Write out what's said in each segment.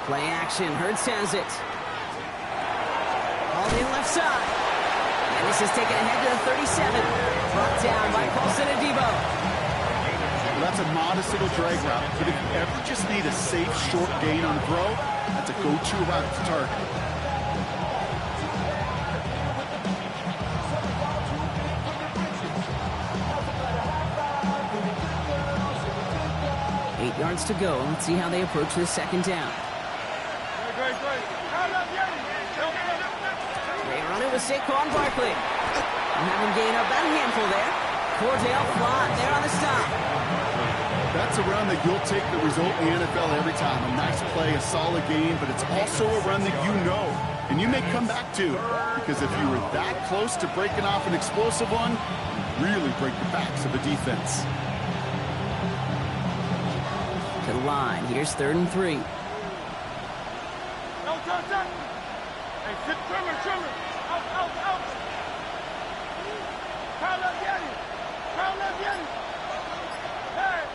Play action. Hurts has it. All in left side. And this is taken ahead to the 37. Brought down by Paulson Adebo. Well, that's a modest little drag route. But if you ever just need a safe, short gain on the throw, that's a go-to route to target. 8 yards to go. Let's see how they approach this second down. They run it with Saquon Barkley. And have him gain up that handful there. Cordell Flott there on the stop. That's a run that you'll take the result in the NFL every time. A nice play, a solid game, but it's also a run that you know and you may come back to, because if you were that close to breaking off an explosive one, you really break the backs of the defense. To the line. Here's 3rd and 3. Hey, sit trimmer. Out. Kyle left Yeti. Hey.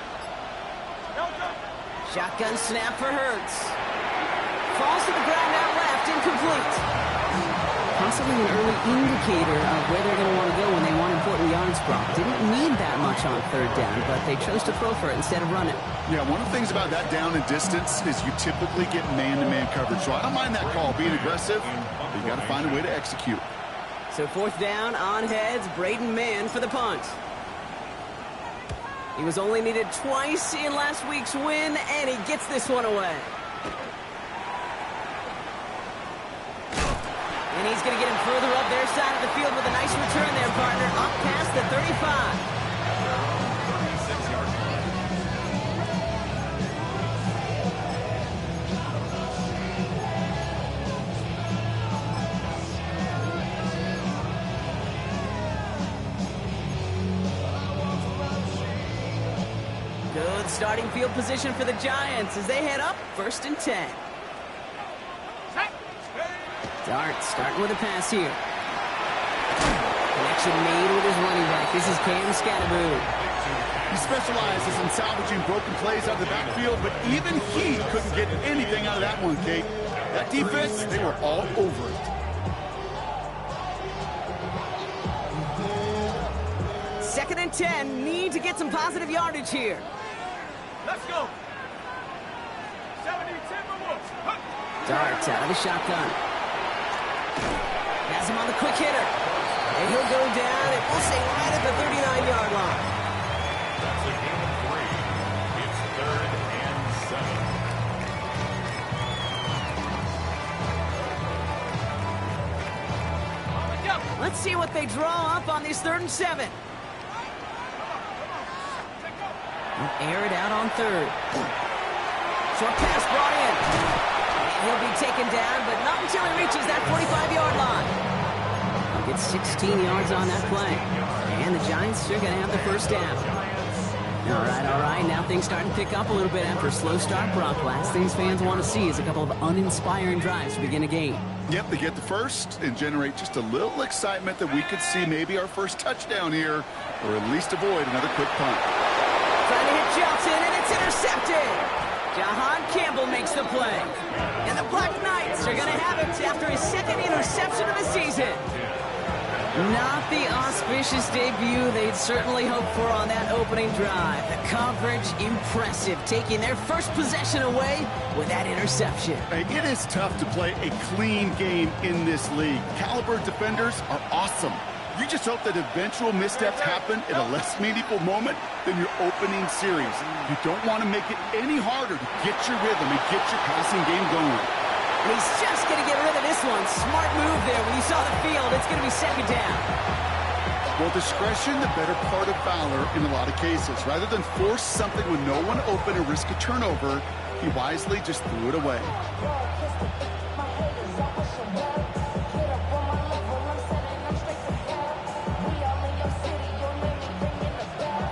Shotgun snap for Hurts. Falls to the ground out left. Incomplete. Possibly an early indicator of where they're going to want to go when they want important yards from. Didn't need that much on 3rd down, but they chose to throw for it instead of run it. Yeah, one of the things about that down and distance is you typically get man-to-man coverage. So I don't mind that call, being aggressive, but you got to find a way to execute. So 4th down, on heads, Braden Mann for the punt. He was only needed twice in last week's win, and he gets this one away. And he's going to get him further up their side of the field with a nice return there, partner. Up past the 35. Good starting field position for the Giants as they head up 1st and 10. Dart starting with a pass here. Connection made with his running back. This is Cam Scatterboot. He specializes in salvaging broken plays out of the backfield, but even he couldn't get anything out of that one, Kate. That defense, they were all over it. 2nd and 10. Need to get some positive yardage here. Let's go. 70-10 Dart out of the shotgun. Has him on the quick hitter. And he'll go down, and we'll say right at the 39-yard line. That's a gain of 3. It's 3rd and 7. Let's see what they draw up on this 3rd and 7. Air it out on 3rd. Short pass brought in. And he'll be taken down, but not until he reaches that 45-yard line. He'll get 16 yards on that play. And the Giants are going to have the 1st down. All right. Now things starting to pick up a little bit after a slow start. Brock, last things fans want to see is a couple of uninspiring drives to begin a game. Yep, they get the first and generate just a little excitement that we could see maybe our first touchdown here, or at least avoid another quick punt. Trying to hit Johnson, and it's intercepted. Jahan Campbell makes the play. And the Black Knights are going to have it after his 2nd interception of the season. Not the auspicious debut they'd certainly hoped for on that opening drive. The coverage, impressive, taking their first possession away with that interception. Hey, it is tough to play a clean game in this league. Caliber defenders are awesome. You just hope that eventual missteps happen in a less meaningful moment than your opening series. You don't want to make it any harder to get your rhythm and get your passing game going. And he's just going to get rid of this one. Smart move there. When you saw the field, it's going to be 2nd down. Well, discretion, the better part of valor in a lot of cases. Rather than force something with no one open and risk a turnover, he wisely just threw it away.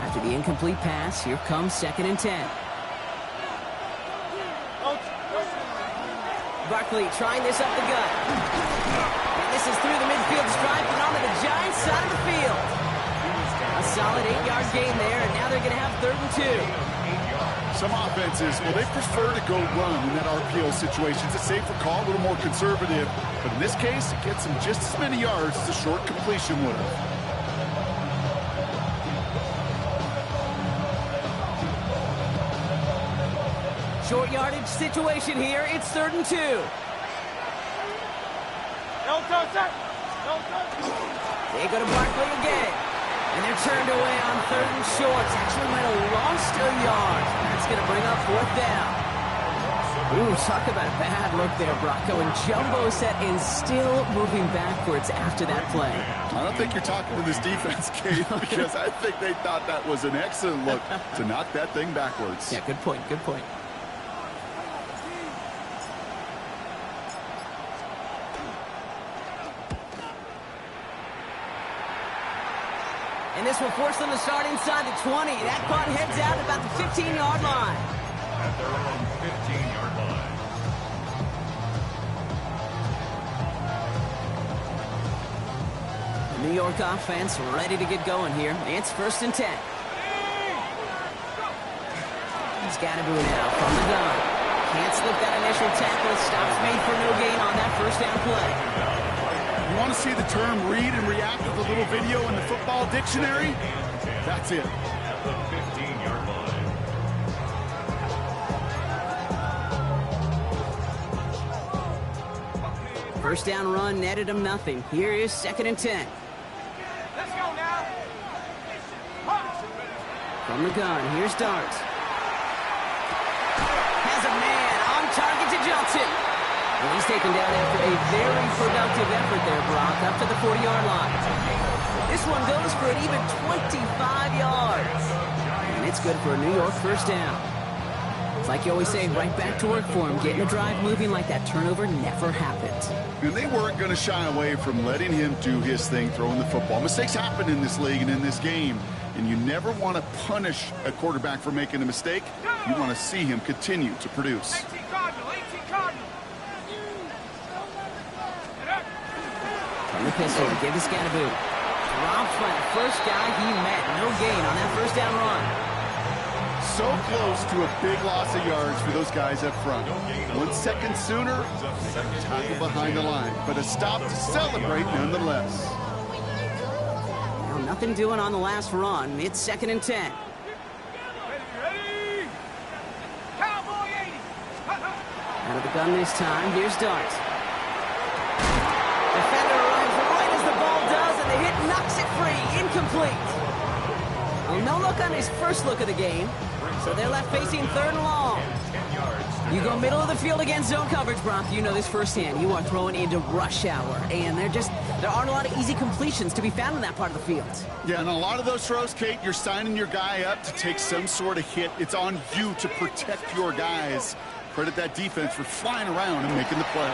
After the incomplete pass, here comes 2nd and 10. Barkley trying this up the gut. And this is through the midfield stripe and onto the Giants side of the field. A solid 8-yard gain there, and now they're going to have 3rd and 2. Some offenses, well, they prefer to go run in that RPO situation. It's a safer call, a little more conservative. But in this case, it gets them just as many yards as a short completion would have. Short yardage situation here. It's 3rd and 2. They go to Barkley again. And they're turned away on 3rd and short. Actually might have lost a yard. That's going to bring up 4th down. Ooh, talk about a bad look there, Brock. Going jumbo set and still moving backwards after that play. I don't think you're talking to this defense, Kate, because I think they thought that was an excellent look to knock that thing backwards. Yeah, good point, good point. And this will force them to start inside the 20. That punt heads out about the 15-yard line. At their own 15-yard line. The New York offense ready to get going here. It's 1st and 10. Scatterboo now from the gun. Can't slip that initial tackle. Stops made for no gain on that 1st down play. You want to see the term read and react with a little video in the football dictionary? That's it. At the 15-yard line. 1st down run netted him nothing. Here is 2nd and 10. Let's go now. From the gun, here's Dart. Has a man on target to Johnson. And he's taken down after a very productive effort there, Brock, up to the 40-yard line. This one goes for an even 25 yards. And it's good for a New York 1st down. It's like you always say, right back to work for him. Getting a drive moving like that turnover never happened. And they weren't going to shy away from letting him do his thing, throwing the football. Mistakes happen in this league and in this game. And you never want to punish a quarterback for making a mistake. You want to see him continue to produce. 18 Cardinal, 18 Cardinal. From the pistol, give to Scatterboo. Dropped by the first guy he met. No gain on that 1st down run. So close to a big loss of yards for those guys up front. 1 second sooner, tackle behind the line. But a stop to celebrate nonetheless. Well, nothing doing on the last run. It's 2nd and 10. Ready? Cowboy 80. Out of the gun this time. Here's Dart. Defender runs right as the ball does, and the hit knocks it free. Incomplete. Well, no look on his first look of the game. So they're left facing 3rd and long. You go middle of the field against zone coverage, Brock. You know this firsthand. You are throwing into rush hour. And there aren't a lot of easy completions to be found in that part of the field. Yeah, and a lot of those throws, Kate, you're signing your guy up to take some sort of hit. It's on you to protect your guys. Credit that defense for flying around and making the play.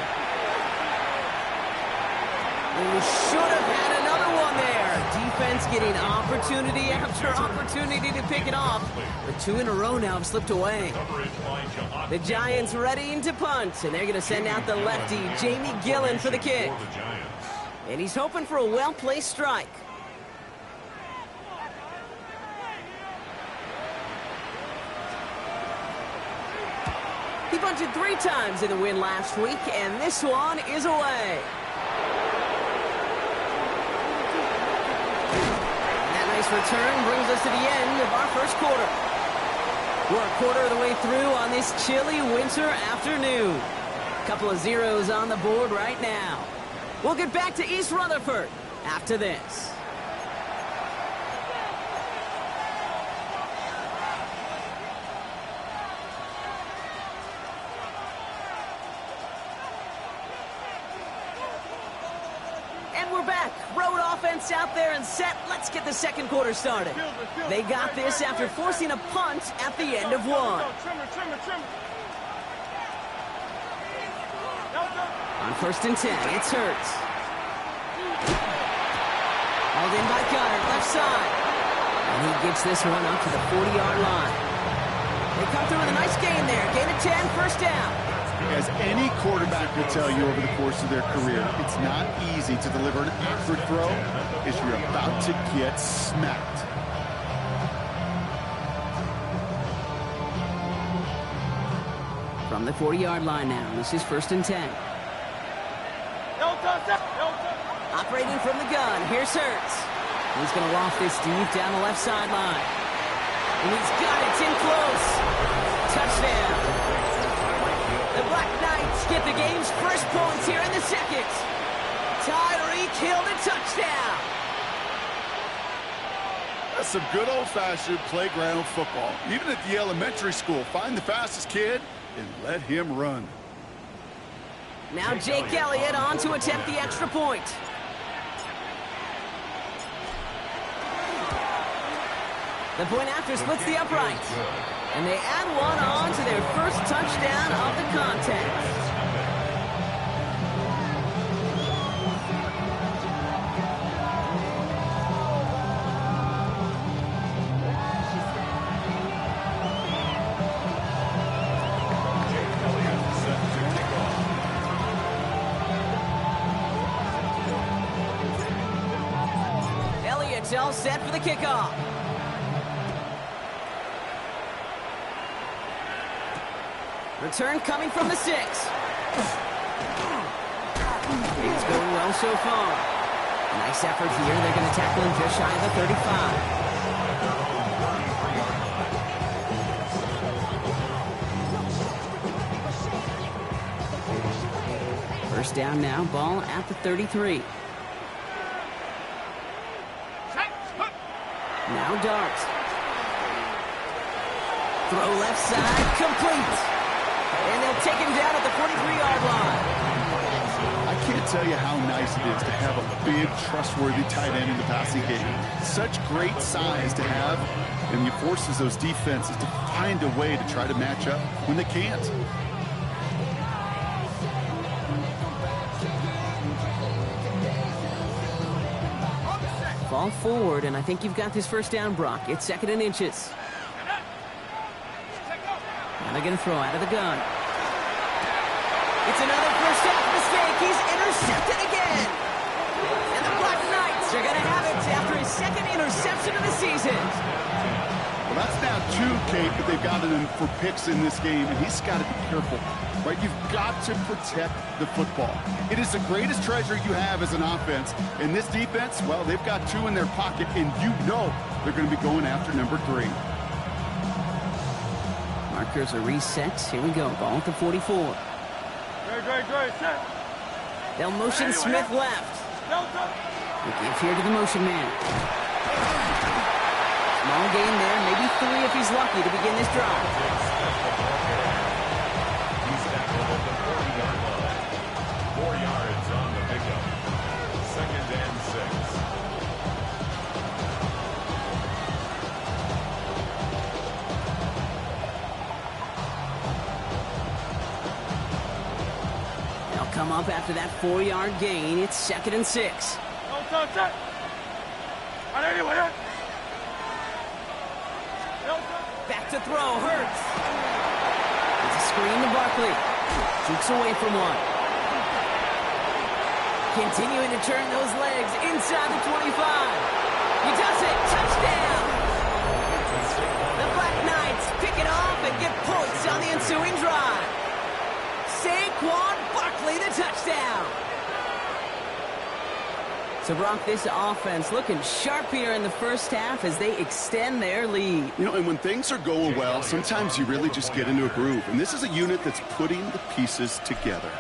We should have had another one there. Defense getting opportunity after opportunity to pick it off. But 2 in a row now have slipped away. The Giants readying to punt, and they're going to send out the lefty, Jamie Gillen, for the kick. And he's hoping for a well-placed strike. He punted 3 times in the win last week, and this one is away. Return brings us to the end of our 1st quarter. We're a quarter of the way through on this chilly winter afternoon. Couple of zeros on the board right now. We'll get back to East Rutherford after this. And we're back. Road offense out there and set. Let's get the 2nd quarter started. They got this after forcing a punt at the end of 1. On 1st and 10, it's Hurts. Hauled in by Goddard, left side. And he gets this one up to the 40-yard line. They come through with a nice gain there. Gain of 10, 1st down. As any quarterback will tell you over the course of their career, it's not easy to deliver an accurate throw as you're about to get smacked. From the 40-yard line now. This is 1st and 10. Operating from the gun. Here's Hurts. He's going to loft this deep down the left sideline. And he's got it. It's in close. Touchdown. The Black Knights get the game's first points here in the second. Tyreek Hill to touchdown. That's some good old-fashioned playground football. Even at the elementary school, find the fastest kid and let him run. Now Jake Elliott on to attempt the extra point. The point after splits the uprights. And they add one on to their first touchdown of the contest. Elliott's all set for the kickoff. Return coming from the 6. It's going well so far. Nice effort here. They're going to tackle him just shy of the 35. First down now, ball at the 33. Now Dart. Throw left side, complete. And they'll take him down at the 43-yard line. I can't tell you how nice it is to have a big, trustworthy tight end in the passing game. Such great size to have, and he forces those defenses to find a way to try to match up when they can't. Ball forward, and I think you've got this first down, Brock. It's 2nd and inches. Now they're going to throw out of the gun. It's another first half mistake. He's intercepted again. And the Black Knights are going to have it after his 2nd interception of the season. Well, that's now 2, Kate, but they've got him for picks in this game, and he's got to be careful. Right? You've got to protect the football. It is the greatest treasure you have as an offense. And this defense, well, they've got 2 in their pocket, and you know they're going to be going after number 3. Markers are reset. Here we go. Ball at the 44. Set. They'll motion Smith left. We give here to the motion man. Small gain there, maybe 3 if he's lucky to begin this drive. He's tackled at the 40-yard line. 4 yards on the pickup. 2nd and 6. They'll come up after that 4-yard gain. It's 2nd and 6. Back to throw, Hurts. It's a screen to Barkley. Jukes away from one. Continuing to turn those legs inside the 25. He does it. Touchdown. The Black Knights pick it off and get points on the ensuing drive. Saquon Barkley, the touchdown. So, Brock, this offense looking sharp here in the first half as they extend their lead. You know, and when things are going well, sometimes you really just get into a groove. And this is a unit that's putting the pieces together.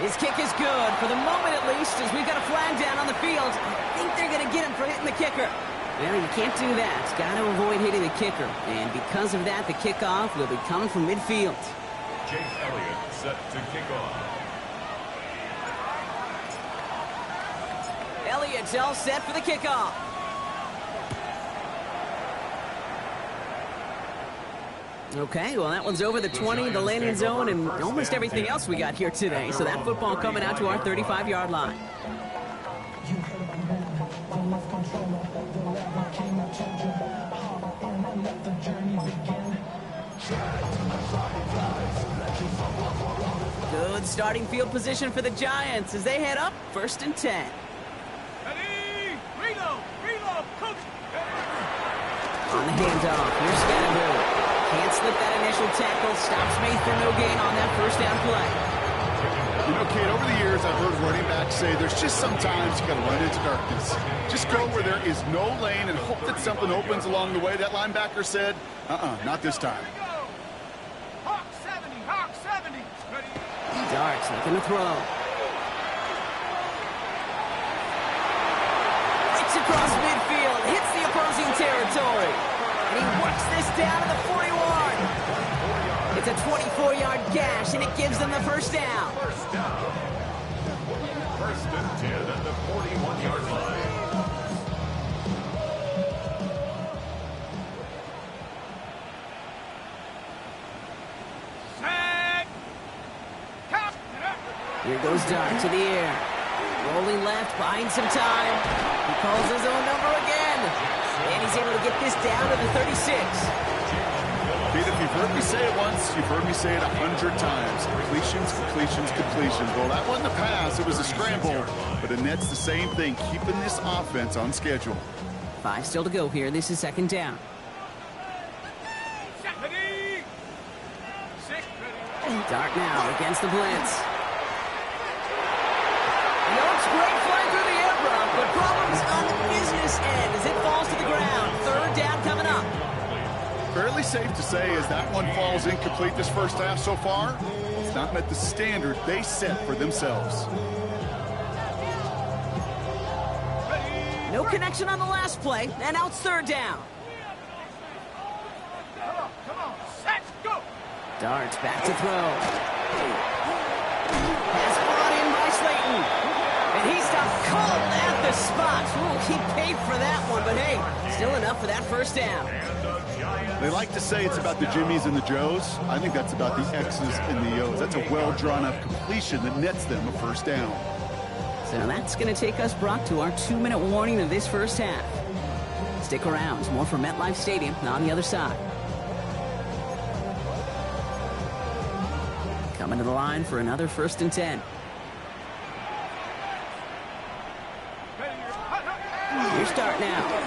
His kick is good, for the moment at least, as we've got a flag down on the field. I think they're going to get him for hitting the kicker. Well, you can't do that. Got to avoid hitting the kicker. And because of that, the kickoff will be coming from midfield. Jake Elliott set to kick off. Elliott's all set for the kickoff. Okay, well, that one's over the 20, the landing zone, and almost everything else we got here today. So that football coming out to our 35-yard line. Good starting field position for the Giants as they head up 1st and 10. Ready? Reload, coach. On the handoff, here's Scannaboo. Can't slip that initial tackle. Stops me for no gain on that first down play. You know, Kate, over the years, I've heard running backs say there's just sometimes you got to run into darkness. Just go where there is no lane and hope that something opens along the way. That linebacker said, not this time. Hawk 70, Hawk 70. Ready. Darts looking to throw. Breaks across midfield. Hits the opposing territory. And he works this down to the 41. It's a 24-yard gash, and it gives them the first down. First down. First and 10 at the 41-yard line. Set. Count. Here goes Dart to the air. Rolling left, buying some time. He calls his own number again. And he's able to get this down to the 36. Pete, if you've heard me say it once, you've heard me say it 100 times. Completions, completions, completions. Well, that wasn't a pass. It was a scramble. But the Nets, the same thing, keeping this offense on schedule. 5 still to go here. This is second down. Set. Ready. 6. Ready. Dart now against the blitz. He looks great flying through the air, Brock, but problems on the business end as it falls to the ground. Third down coming up. Fairly safe to say as that one falls incomplete this first half so far, it's not met the standard they set for themselves. No connection on the last play, and now it's third down. Come on. Set. Go. Darts back to throw. Pass brought in by Slayton. And he stopped cold at the spot. Ooh, he paid for that one, but hey, still enough for that first down. They like to say it's about the Jimmies and the Joes. I think that's about the X's and the O's. That's a well-drawn-up completion that nets them a first down. So that's going to take us, Brock, to our 2-minute warning of this first half. Stick around. More from MetLife Stadium on the other side. Coming to the line for another 1st and 10. Your start now.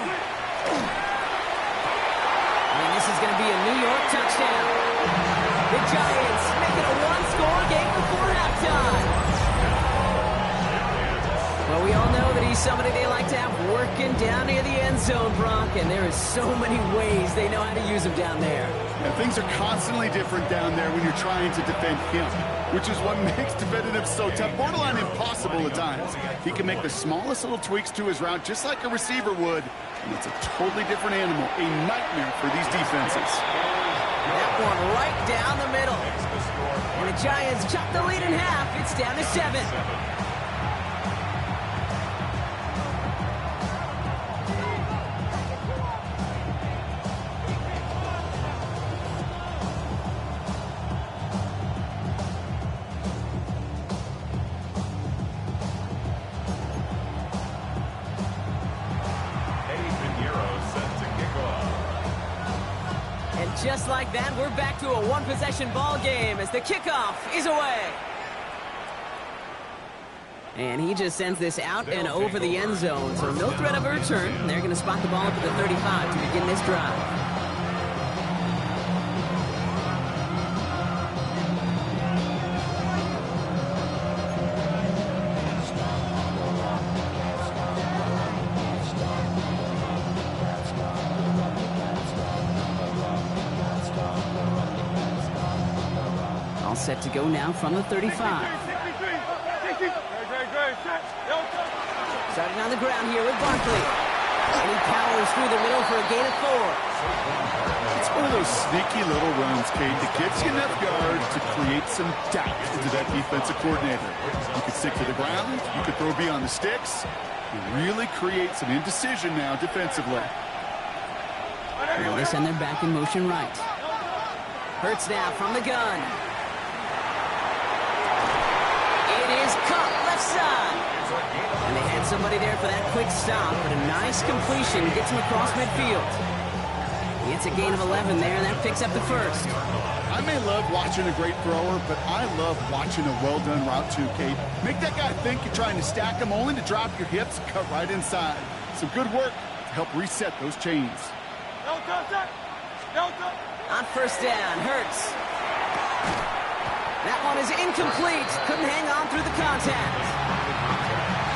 And this is going to be a New York touchdown. The Giants make it a one-score game before halftime. Well, we all know that he's somebody they like to have working down near the end zone, Brock, and there is so many ways they know how to use him down there. And things are constantly different down there when you're trying to defend him, which is what makes defending him so tough, borderline impossible at times. He can make the smallest little tweaks to his route just like a receiver would, and it's a totally different animal, a nightmare for these defenses. That one right down the middle. And the Giants chop the lead in half. It's down to 7. Just like that, we're back to a one-possession ball game as the kickoff is away. And he just sends this out and over the end zone, so no threat of a return. They're going to spot the ball up at the 35 to begin this drive. Set to go now from the 35. Starting on the ground here with Barkley. And he powers through the middle for a gain of 4. It's one of those sneaky little runs, Kate, that gets you enough yards to create some doubt into that defensive coordinator. You could stick to the ground, you could throw beyond the sticks, and really create some indecision now defensively. Well, they send them back in motion right. Hurts now from the gun. Is caught left side. And they had somebody there for that quick stop, but a nice completion gets him across midfield. He gets a gain of 11 there, and that picks up the first. I may love watching a great thrower, but I love watching a well-done route too, Kate. Make that guy think you're trying to stack him only to drop your hips and cut right inside. Some good work to help reset those chains. Delta, set. Delta. On first down, Hurts. That one is incomplete. Couldn't hang on through the contact.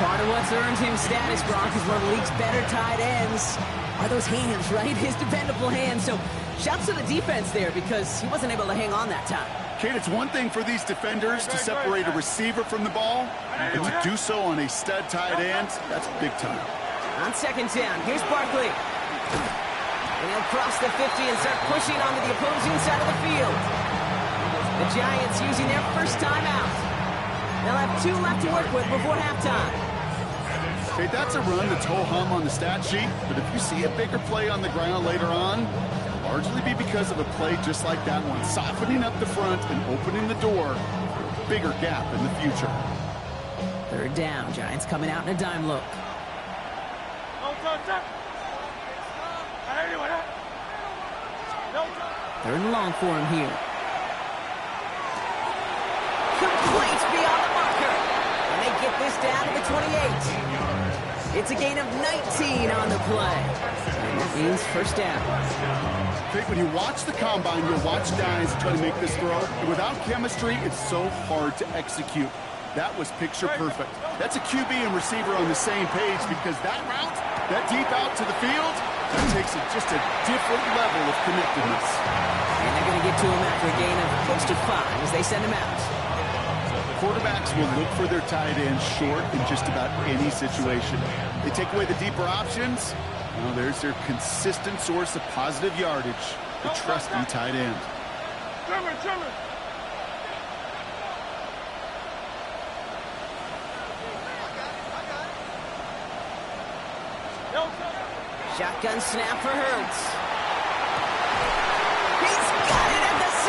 Part of what's earned him status, Gronk, is one of the league's better tight ends. Are those hands, right? His dependable hands. So shouts to the defense there because he wasn't able to hang on that time. Kate, it's one thing for these defenders to separate a receiver from the ball, but to do so on a stud tight end, that's big time. On second down, here's Barkley. And he'll cross the 50 and start pushing onto the opposing side of the field. The Giants using their first timeout. They'll have 2 left to work with before halftime. Hey, that's a run that's ho-hum on the stat sheet, but if you see a bigger play on the ground later on, it'll largely be because of a play just like that one, softening up the front and opening the door for a bigger gap in the future. Third down, Giants coming out in a dime look. Third and long for him here. Complete beyond the marker. And they get this down to the 28. It's a gain of 19 on the play. And that means first down. Vic, when you watch the combine, you'll watch guys try to make this throw. And without chemistry, it's so hard to execute. That was picture perfect. That's a QB and receiver on the same page because that route, that deep out to the field, that takes it just a different level of connectedness. And they're going to get to him after a gain of close to 5 as they send him out. Quarterbacks will look for their tight end short in just about any situation. They take away the deeper options. Well, there's their consistent source of positive yardage, the trusty tight end. Shotgun snap for Hurts. He's got it at the 6.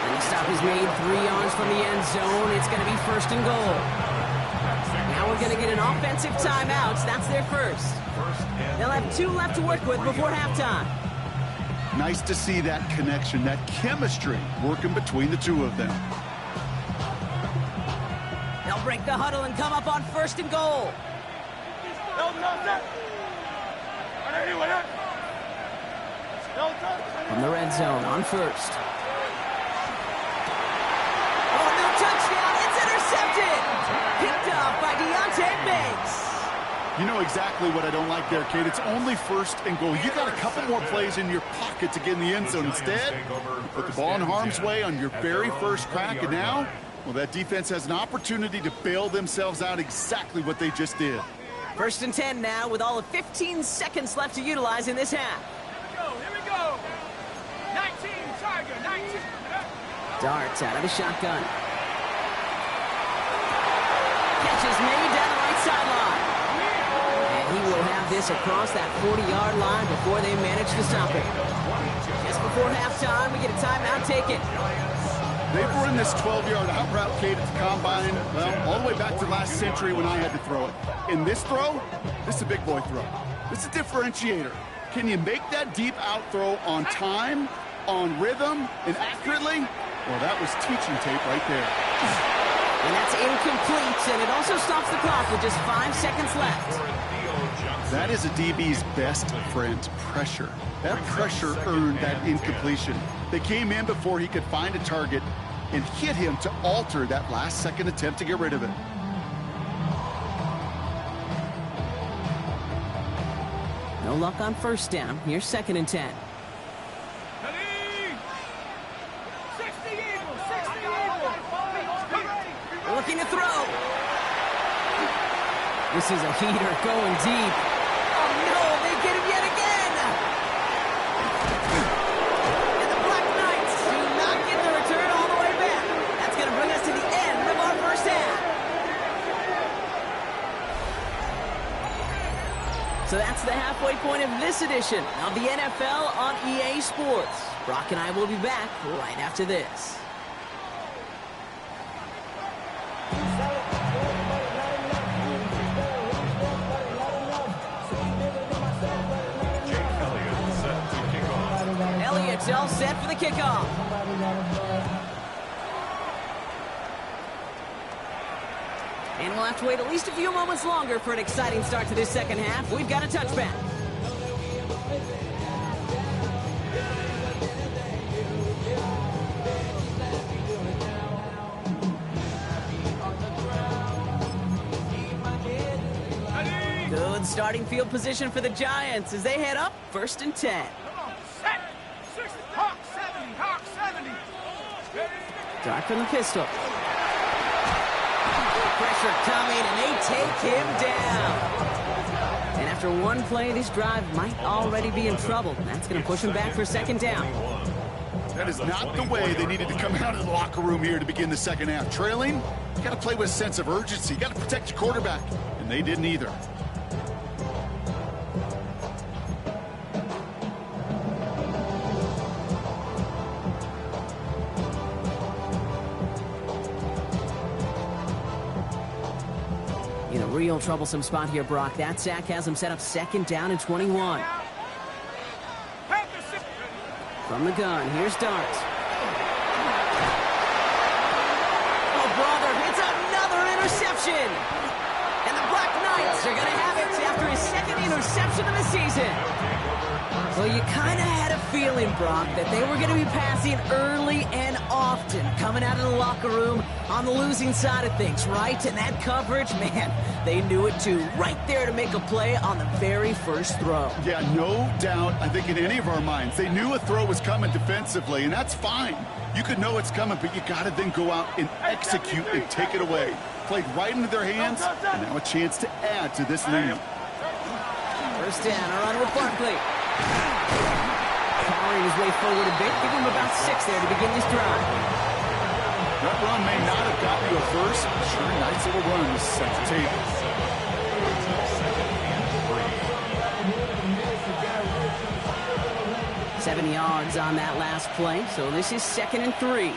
And the stop is made 3 yards from the end zone. It's going to be first and goal. Now we're going to get an offensive timeout. That's their first. They'll have 2 left to work with before halftime. Nice to see that connection, that chemistry working between the two of them. They'll break the huddle and come up on first and goal. From the red zone on first. Oh, no touchdown. It's intercepted. Picked off by Deontay Banks. You know exactly what I don't like there, Kate. It's only first and goal. You got a couple more plays in your pocket to get in the end zone. Instead, you put the ball in harm's way on your very first crack, and now, well, that defense has an opportunity to bail themselves out exactly what they just did. First and 10 now with all of 15 seconds left to utilize in this half. Here we go. 19, Tiger, 19. Darts out of the shotgun. Catch is made down the right sideline. And he will have this across that 40-yard line before they manage to stop it. Just before halftime, we get a timeout taken. They've run this 12-yard out route, Kate, at the combine, well, all the way back to last century when I had to throw it. In this throw, this is a big boy throw. This is a differentiator. Can you make that deep out throw on time, on rhythm, and accurately? Well, that was teaching tape right there. And that's incomplete, and it also stops the clock with just 5 seconds left. That is a DB's best friend, pressure. That pressure earned that incompletion. They came in before he could find a target and hit him to alter that last-second attempt to get rid of it. No luck on first down. Here's second and 10. 60 Eagles, 60 Eagles. They're looking to throw. This is a heater going deep. Oh, no, they get him yet again. And the Black Knights do not get the return all the way back. That's going to bring us to the end of our first half. So that's the halfway point of this edition of the NFL on EA Sports. Brock and I will be back right after this. Elliott's all set for the kickoff. And we'll have to wait at least a few moments longer for an exciting start to this second half. We've got a touchback. starting field position for the Giants as they head up 1st and 10. Come on, set. 60. Hawk 70. Hawk 70. Dart from the pistol. Pressure coming, and they take him down. And after one play, this drive might already be in trouble. That's going to push him back for 2nd down. That is not the way they needed to come out of the locker room here to begin the 2nd half. Trailing, you got to play with a sense of urgency. You got to protect your quarterback, and they didn't either. In a real troublesome spot here, Brock. That sack has him set up 2nd down and 21. From the gun, here's Dart. Oh, brother, it's another interception! And the Black Knights are going to have it after his 2nd interception of the season. Well, you kind of had a feeling, Brock, that they were going to be passing early and often, coming out of the locker room on the losing side of things, right? And that coverage, man, they knew it too. Right there to make a play on the very first throw. Yeah, no doubt, I think in any of our minds, they knew a throw was coming defensively, and that's fine. You could know it's coming, but you got to then go out and execute and take it away. Played right into their hands, and now a chance to add to this lead. 1st down, a run with Barkley. Powering his way forward a bit, give him about 6 there to begin this drive. That run may not have gotten you a first, but sure, nice little run to set the table. Seven yards on that last play, so this is 2nd and 3.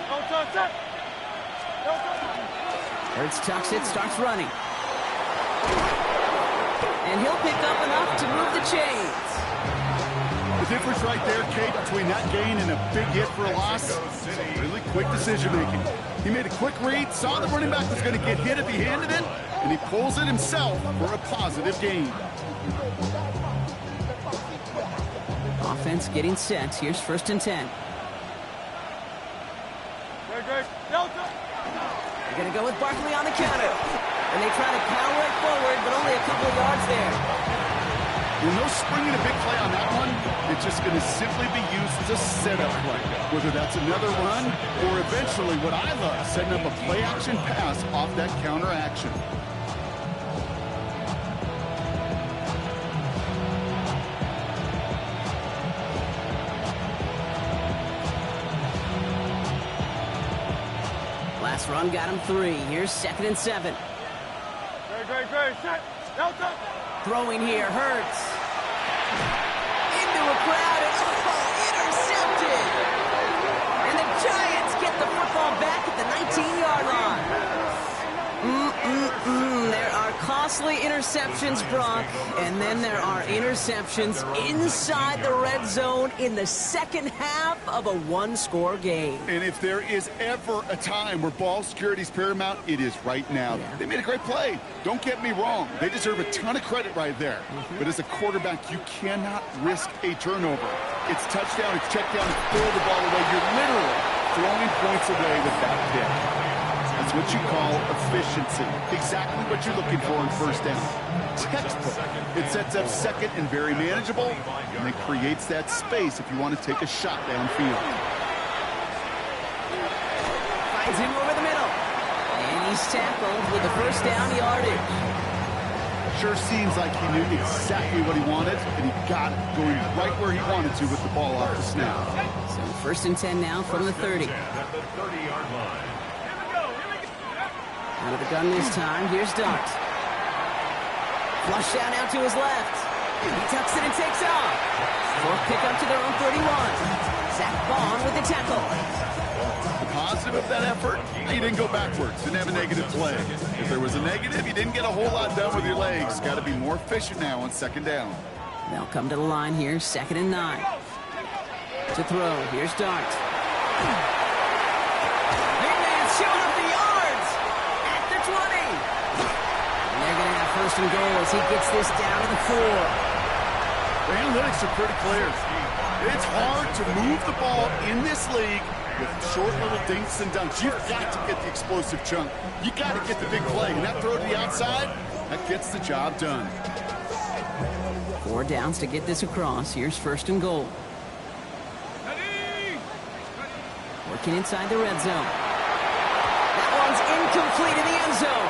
Hurts tucks it, starts running. And he'll pick up enough to move the chains. The difference right there, Kate, between that gain and a big hit for a loss, really quick decision-making. He made a quick read, saw the running back was going to get hit if he handed it, and he pulls it himself for a positive gain. Offense getting set. Here's 1st and 10. They're going to go with Barkley on the counter. And they try to power it forward, but only a couple of yards there. With no springing a big play on that one, it's just going to simply be used as a setup play. Whether that's another run or eventually what I love, setting up a play-action pass off that counter action. Last run got him 3. Here's 2nd and 7. Set. Delta. Throwing here, Hurts. Into a crowd, and intercepted! And the Giants get the football back at the 19-yard line. There are costly interceptions, Brock, and then there are interceptions inside the red zone in the 2nd half of a one-score game. And if there is ever a time where ball security is paramount, it is right now. Yeah. They made a great play. Don't get me wrong. They deserve a ton of credit right there. But as a quarterback, you cannot risk a turnover. It's touchdown, it's check down, it's throw the ball away. You're literally throwing points away with that pick. That's what you call efficiency. Exactly what you're looking for in 1st down. Textbook. It sets up 2nd and very manageable, and it creates that space if you want to take a shot downfield. Finds him over the middle. And he's tackled with the 1st down yardage. Sure seems like he knew exactly what he wanted, and he got it going right where he wanted to with the ball off the snap. So 1st and 10 now from the 30. At the 30-yard line. Out of the gun this time, here's Dart. Flush down out to his left. He tucks it and takes off. 4th pickup to their own 31. Zach Bond with the tackle. The positive of that effort, he didn't go backwards, didn't have a negative play. If there was a negative, you didn't get a whole lot done with your legs. Got to be more efficient now on 2nd down. They'll come to the line here, 2nd and 9. To throw, here's Dart. Big man's showing up the yards at the 20. And they're going to have 1st and goal as he gets this down to the 4. The analytics are pretty clear. It's hard to move the ball in this league with short little dinks and dunks. You've got to get the explosive chunk. You got to get the big play. And that throw to the outside, that gets the job done. 4 downs to get this across. Here's 1st and goal. Working inside the red zone. That one's incomplete in the end zone.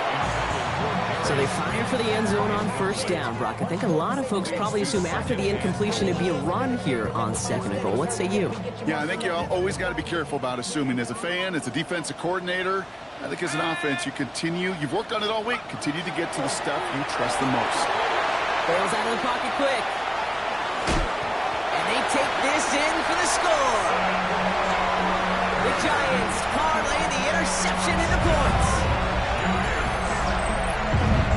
So they fire for the end zone on 1st down, Brock. I think a lot of folks probably assume after the incompletion it'd be a run here on 2nd and goal. What say you? Yeah, I think you always got to be careful about assuming. As a fan, as a defensive coordinator, I think as an offense, you've worked on it all week. Continue to get to the stuff you trust the most. Bails out of the pocket quick. And they take this in for the score. The Giants parlay the interception into points.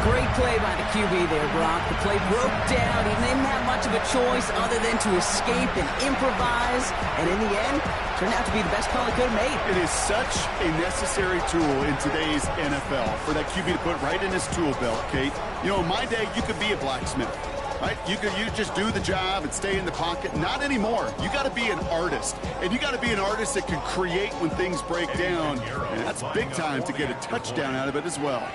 Great play by the QB there, Brock. The play broke down. He didn't have much of a choice other than to escape and improvise. And in the end, turned out to be the best call he could have made. It is such a necessary tool in today's NFL for that QB to put right in his tool belt, Kate. You know, in my day, you could be a blacksmith. Right? You just do the job and stay in the pocket. Not anymore. You got to be an artist. And you got to be an artist that can create when things break down. And that's big time to get a touchdown out of it as well.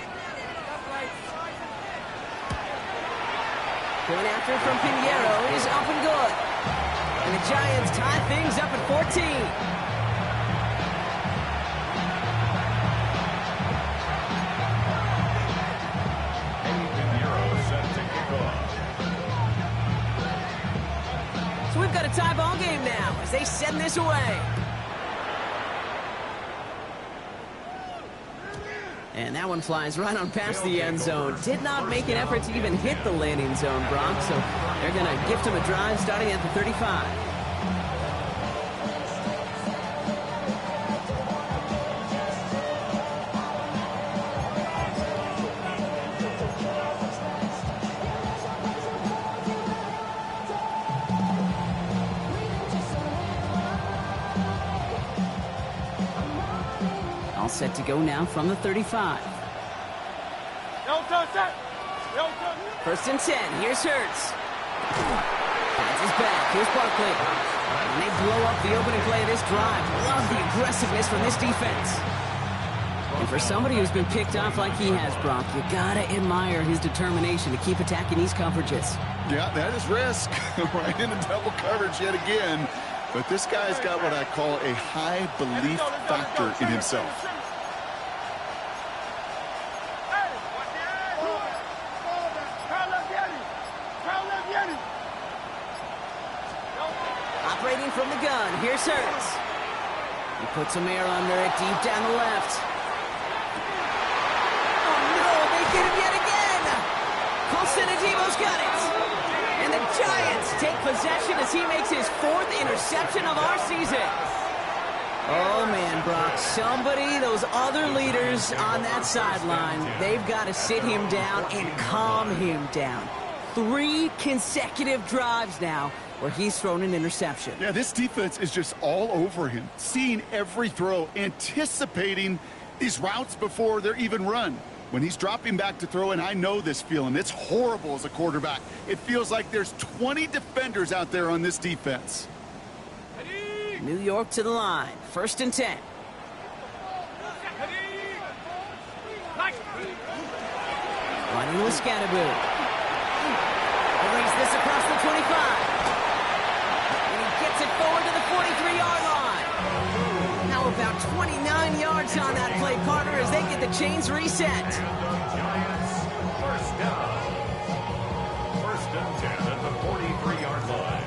Going after from Pinheiro is up and good. And the Giants tie things up at 14. So we've got a tie ball game now as they send this away. And that one flies right on past the end zone. Did not make an effort to even hit the landing zone, Brock. So they're going to gift him a drive starting at the 35. All set to go now from the 35. 1st and 10. Here's Hurts. That's his back. Here's Barkley. And they blow up the opening play of this drive. Love the aggressiveness from this defense. And for somebody who's been picked off like he has, Brock, you gotta admire his determination to keep attacking these coverages. Yeah, that is risk. Right into double coverage yet again. But this guy's got what I call a high belief factor in himself. Operating from the gun, here's Hurts. He puts some air under it, deep down the left. Oh no, they get him yet again! Colsonativo's got it! And the Giants take possession as he makes his 4th interception of our season. Oh man, Brock, somebody, those other leaders on that sideline, they've got to sit him down and calm him down. 3 consecutive drives now where he's thrown an interception. Yeah, this defense is just all over him, seeing every throw, anticipating these routes before they're even run. When he's dropping back to throw, and I know this feeling, it's horrible as a quarterback. It feels like there's 20 defenders out there on this defense. New York to the line, 1st and 10. Running with Scatterboo. Brings this across the 25. And he gets it forward to the 43-yard line. Now about 29 yards on that play, Carter, as they get the chains reset. Giants, 1st down. 1st and 10 at the 43-yard line.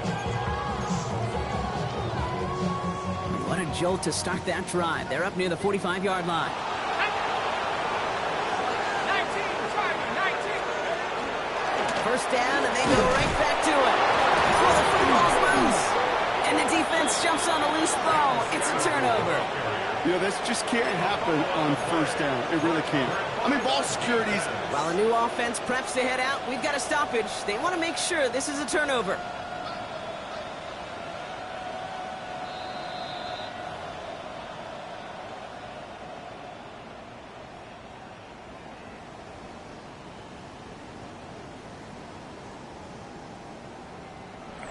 What a jolt to start that drive. They're up near the 45-yard line. 1st down, and they go right back to it. Before the football's loose. And the defense jumps on a loose ball. It's a turnover. You know, this just can't happen on 1st down. It really can't. I mean, ball security's... While a new offense preps to head out, we've got a stoppage. They want to make sure this is a turnover.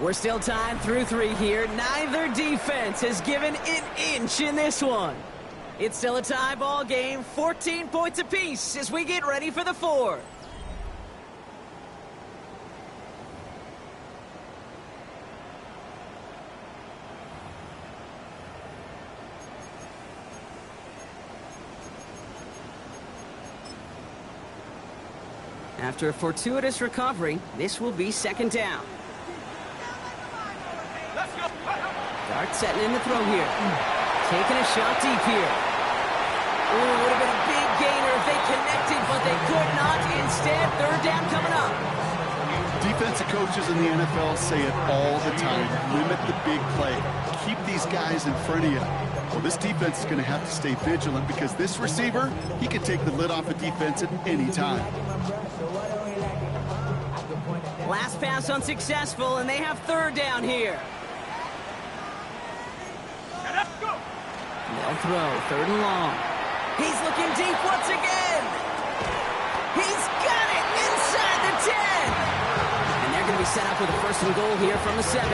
We're still tied through 3 here. Neither defense has given an inch in this one. It's still a tie ball game, 14 points apiece as we get ready for the 4th. After a fortuitous recovery, this will be second down. Let's go. Dart setting in the throw here. Taking a shot deep here. Ooh, would have been a big gainer if they connected, but they could not. Instead, third down coming up. Defensive coaches in the NFL say it all the time. Limit the big play. Keep these guys in front of you. Well, this defense is going to have to stay vigilant because this receiver, he can take the lid off a defense at any time. Last pass unsuccessful, and they have third down here. Let's go. They'll throw, third and long. He's looking deep once again. He's got it inside the 10. And they're going to be set up with a first and goal here from the 7.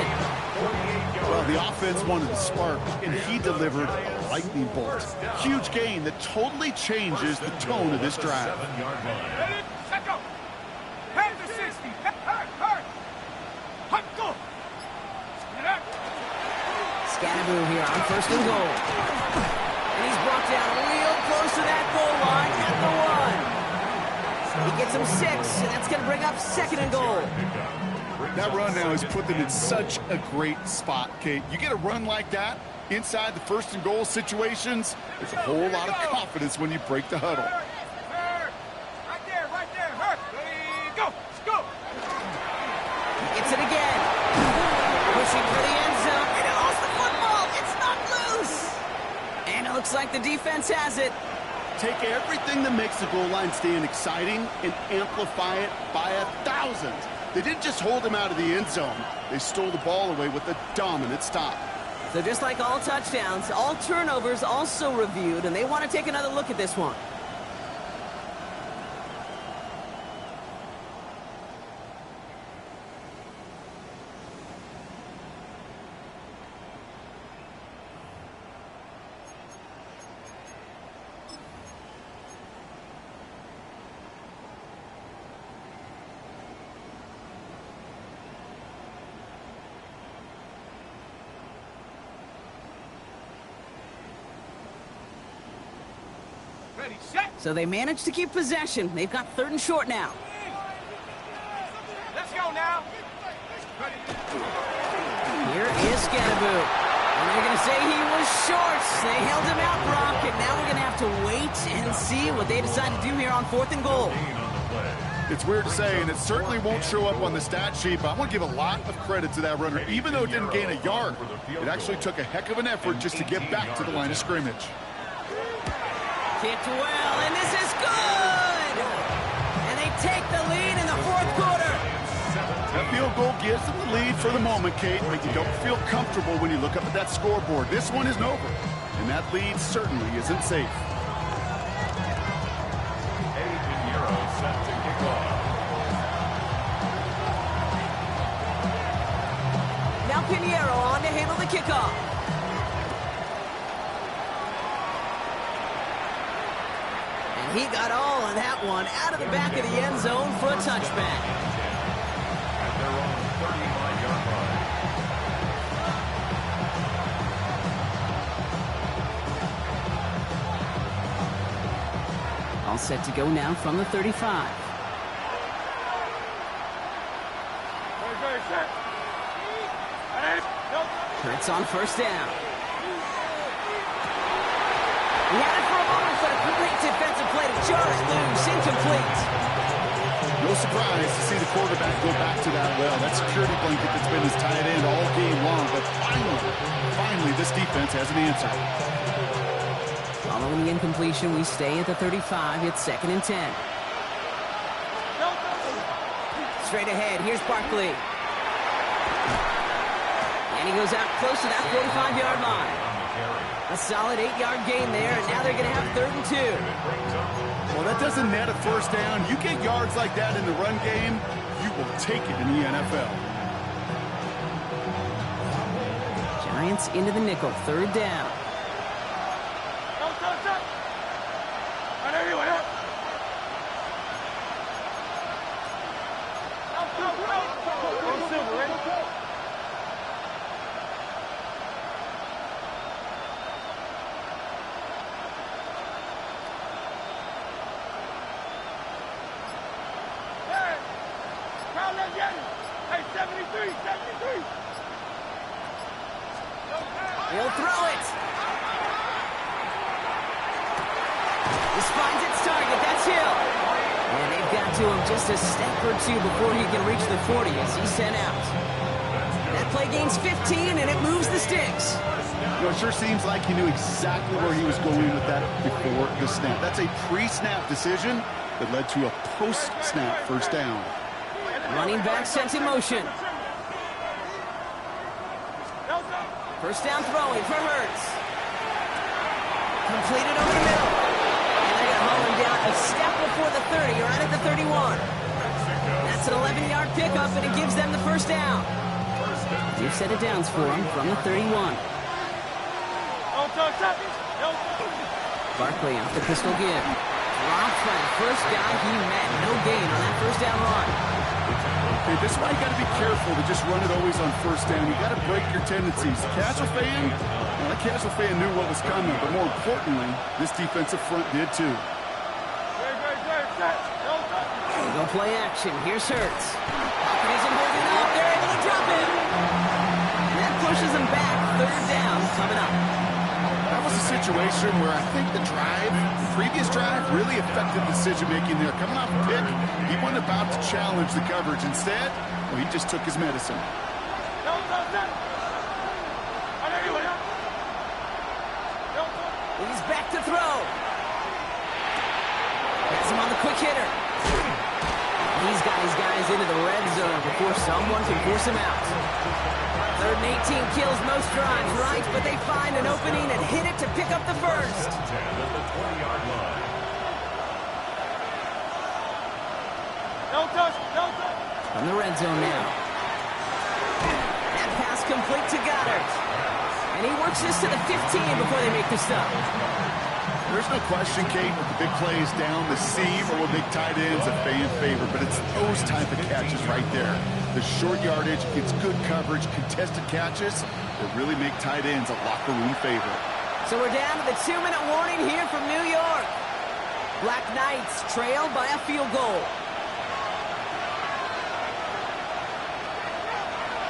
Well, the offense wanted to spark, and he delivered a lightning bolt. Huge gain that totally changes the tone of this drive. 7-yard line. Ready, set, go. Head to 60. Hurt. Hut, go. Get up. Scatterboo here on first and goal. And he's brought down real close to that goal line at the 1. He gets him 6, and that's going to bring up second and goal. That run now has put them in such a great spot, Kate. You get a run like that inside the first and goal situations, there's a whole lot of confidence when you break the huddle. Hurt. Right there. Hurt. Ready, go. Let's go. He gets it again. Pushing for the end zone, and he lost the football. It's not loose. And it looks like the defense has it. Take everything that makes the goal line stand exciting and amplify it by 1,000. They didn't just hold him out of the end zone. They stole the ball away with a dominant stop. So just like all touchdowns, all turnovers also reviewed, and they want to take another look at this one. Ready, set. So they managed to keep possession. They've got third and short now. Let's go now. Ready. Here is Scatterboo. And they're going to say he was short. They held him out, Brock, and now we're going to have to wait and see what they decide to do here on fourth and goal. It's weird to say, and it certainly won't show up on the stat sheet, but I want to give a lot of credit to that runner. Even though it didn't gain a yard, it actually took a heck of an effort just to get back to the line of scrimmage. Kicked well, and this is good! And they take the lead in the fourth quarter. That field goal gives them the lead for the moment, Kate, but you don't feel comfortable when you look up at that scoreboard. This one isn't over, and that lead certainly isn't safe. Set to kick off. Now Pinheiro on to handle the kickoff. And he got all of that one out of the back of the end zone for a touchback. At their own 39-yard line. All set to go now from the 35. Kurtz on first down. He had it for a moment, but a great defensive play to jar it loose, incomplete. No surprise to see the quarterback go back to that well. That security blanket that's been his tight end all game long, but finally this defense has an answer. Following the incompletion, we stay at the 35. It's second and 10. Straight ahead, here's Barkley. And he goes out close to that 45-yard line. A solid 8-yard gain there, and now they're going to have third and 2. Well, that doesn't net a first down. You get yards like that in the run game, you will take it in the NFL. Giants into the nickel, third down. Hey, 73, 73. He'll throw it. This finds its target. That's Hill. And they've got to him just a step or two before he can reach the 40 as he's sent out. That play gains 15, and it moves the sticks. You know, it sure seems like he knew exactly where he was going with that before the snap. That's a pre-snap decision that led to a post-snap first down. Running back sent in motion. First down throwing for Hurts. Completed over the middle. And they're going to haul him down a step before the 30, or right at the 31. That's an 11-yard pickup, and it gives them the first down. New set of downs for him from the 31. Barkley off the pistol give. Drops by the first guy he met. No gain on that first down run. Okay, this is why you got to be careful to just run it always on first down. You got to break your tendencies. Casual fan, well, that casual fan knew what was coming, but more importantly, this defensive front did too. Go play action. Here's Hurts. Pocket isn't holding up. They're able to drop him. And that pushes him back. Third down coming up. That was a situation where I think the previous drive, really affected decision-making there. Coming off a pick, he wasn't about to challenge the coverage. Instead, well, he just took his medicine. He's back to throw. Has him on the quick hitter. He's got his guys into the red zone before someone can force him out. Third and 18 kills most drives, right? But they find an opening and hit it to pick up the first. 10 at the 20-yard line. From the red zone now. That pass complete to Goddard. And he works this to the 15 before they make the stop. There's no question, Kate, with the big plays down the seam or with big tight ends, a fan favorite, but it's those type of catches right there. The short yardage, it's good coverage, contested catches that really make tight ends a locker room favorite. So we're down to the 2-minute warning here from New York. Black Knights trail by a field goal.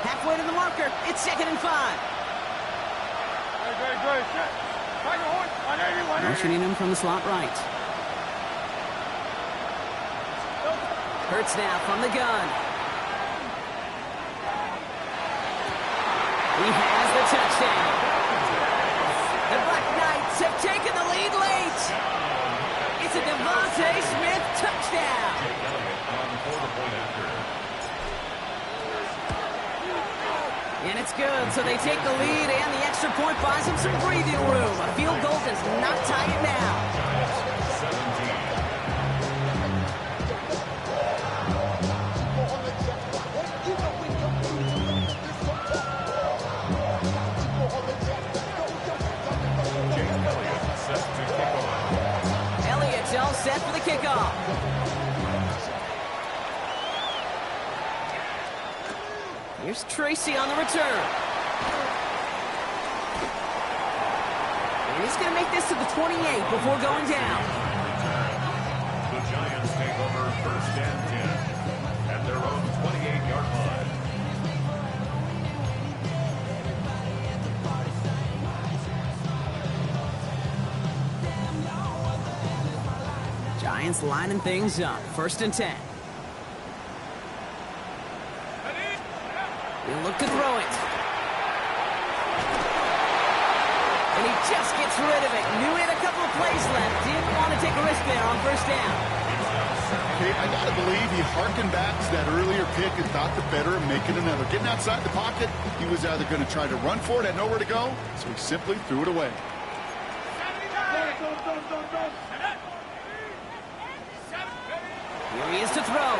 Halfway to the marker, it's 2nd and 5. Motioning him from the slot right. Hurts now from the gun. He has the touchdown. The Black Knights have taken the lead late. It's a Devontae Smith touchdown. And it's good, so they take the lead, and the extra point buys them some breathing room. A field goal does not tie it now. Elliott's all set for the kickoff. Here's Tracy on the return. And he's going to make this to the 28 before going down. The Giants take over 1st and 10 at their own 28-yard line. Giants lining things up. 1st and 10. He'll look to throw it. And he just gets rid of it. Knew he had a couple of plays left. Didn't want to take a risk there on 1st down. Okay, I got to believe he harkened back to that earlier pick and thought the better of making another. Getting outside the pocket, he was either going to try to run for it, had nowhere to go, so he simply threw it away. Here he is to throw.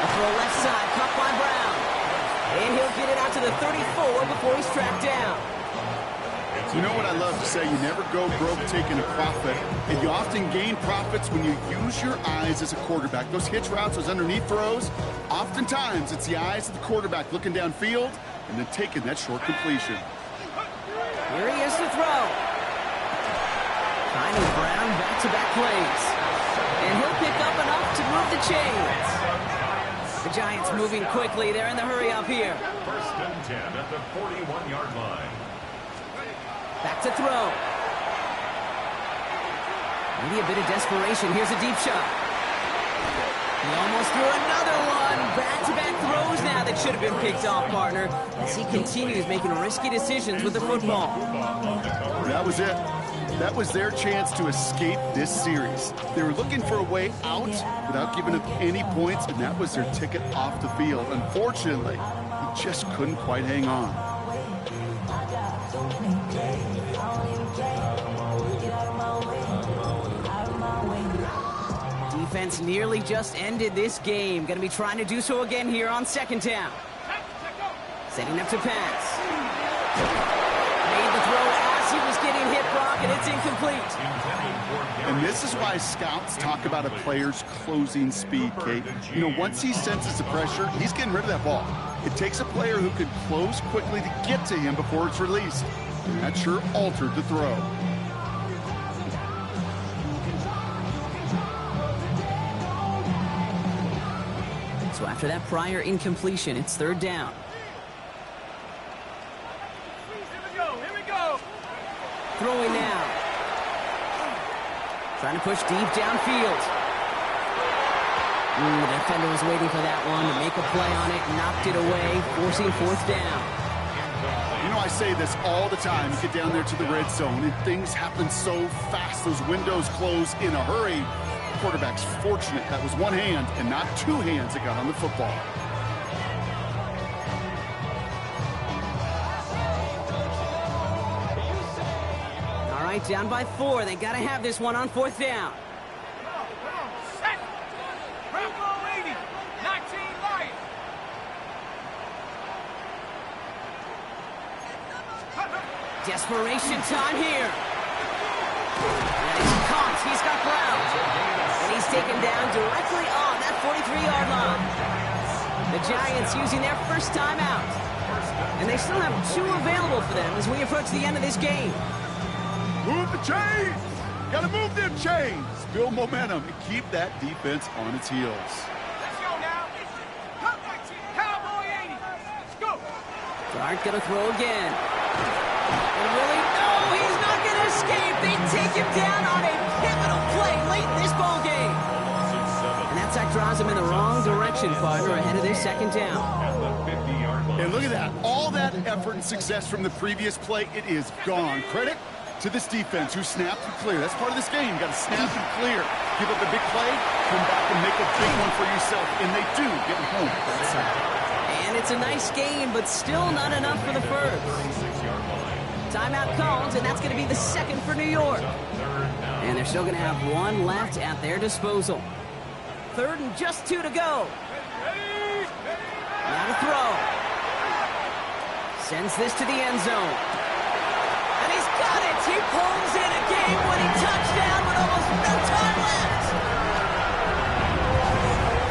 A throw left side, caught by Brown. And he'll get it out to the 34 before he's tracked down. You know what I love to say? You never go broke taking a profit, and you often gain profits when you use your eyes as a quarterback. Those hitch routes, those underneath throws, oftentimes it's the eyes of the quarterback looking downfield and then taking that short completion. Here he is to throw. Kind of Brown back-to-back plays. And he'll pick up enough to move the chains. The Giants moving quickly. They're in the hurry up here. First and 10 at the 41-yard line. Back to throw. Maybe a bit of desperation. Here's a deep shot. He almost threw another one. Back-to-back throws now that should have been picked off, partner, as he continues making risky decisions with the football. That was it. That was their chance to escape this series. They were looking for a way out without giving up any points, and that was their ticket off the field. Unfortunately, he just couldn't quite hang on. Defense nearly just ended this game. Going to be trying to do so again here on second down. Setting up to pass. Made the throw as he was getting hit, Brock, and it's incomplete. And this is why scouts talk about a player's closing speed, Kate. You know, once he senses the pressure, he's getting rid of that ball. It takes a player who can close quickly to get to him before it's released. And that sure altered the throw. So after that prior incompletion, it's third down. Here we go. Throwing now. Trying to push deep downfield. The defender was waiting for that one to make a play on it, knocked it away, forcing fourth down. You know, I say this all the time. You get down there to the red zone, and things happen so fast. Those windows close in a hurry. Quarterback's fortunate that was one hand and not two hands that got on the football. All right, down by 4. They got to have this one on fourth down. Set. Bravo 80. 19 Lions. Desperation time here. And he's caught. He's got ground. And he's taken down directly on that 43-yard line. The Giants using their first timeout. And they still have 2 available for them as we approach the end of this game. Move the chains! Gotta move them chains! Build momentum and keep that defense on its heels. Let's go now. Cowboy 80. Let's go. Dart gonna throw again. And really, no, he's not gonna escape. They take him down on a pivotal play late in this ball game. And that sack draws him in the wrong direction, partner, ahead of their second down. And look at that. All that effort and success from the previous play, it is gone. Credit to this defense who snapped and cleared. That's part of this game. You got to snap and clear. Give up a big play, come back and make a big one for yourself. And they do get home. That's right. And it's a nice game, but still not enough for the first. Timeout called, and that's going to be the second for New York. And they're still going to have 1 left at their disposal. Third and just 2 to go. Now to throw. Sends this to the end zone. And he's got it. He pulls in a game-winning touchdown with almost no time left.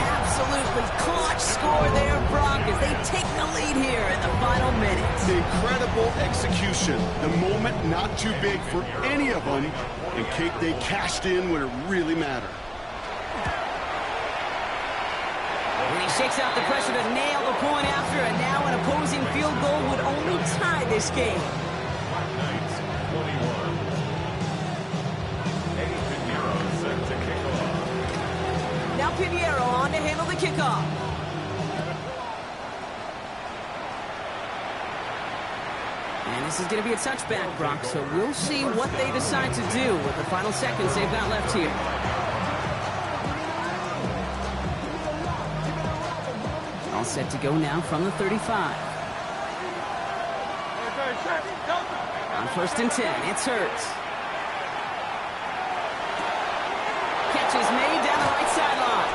Absolutely clutch score there, Brock, as they take the lead here in the final minutes. Incredible execution. The moment not too big for any of them. And Kate, they cashed in when it really mattered. And he shakes out the pressure to nail the point after, and now an opposing field goal would only tie this game. Knights 21. Eddie Pinheiro set to kick off. Now Pinheiro on to handle the kickoff. And this is going to be a touchback, Brock, so we'll see what they decide to do with the final seconds they've got left here. All set to go now from the 35. On first and 10, it's Hurts. Catch is made down the right sideline.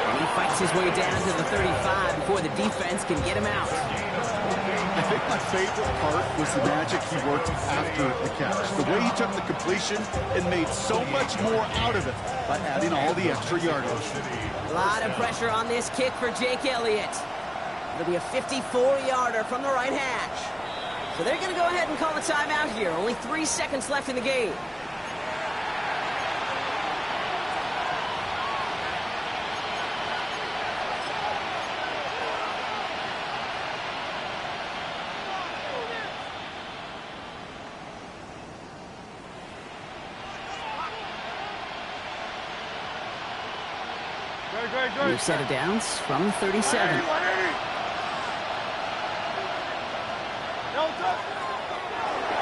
And he fights his way down to the 35 before the defense can get him out. I think my favorite part was the magic he worked after the catch. The way he took the completion and made so much more out of it by adding all the extra yardage. A lot of pressure on this kick for Jake Elliott. It'll be a 54-yarder from the right hash. So they're going to go ahead and call a timeout here. Only 3 seconds left in the game. New set of downs from 37.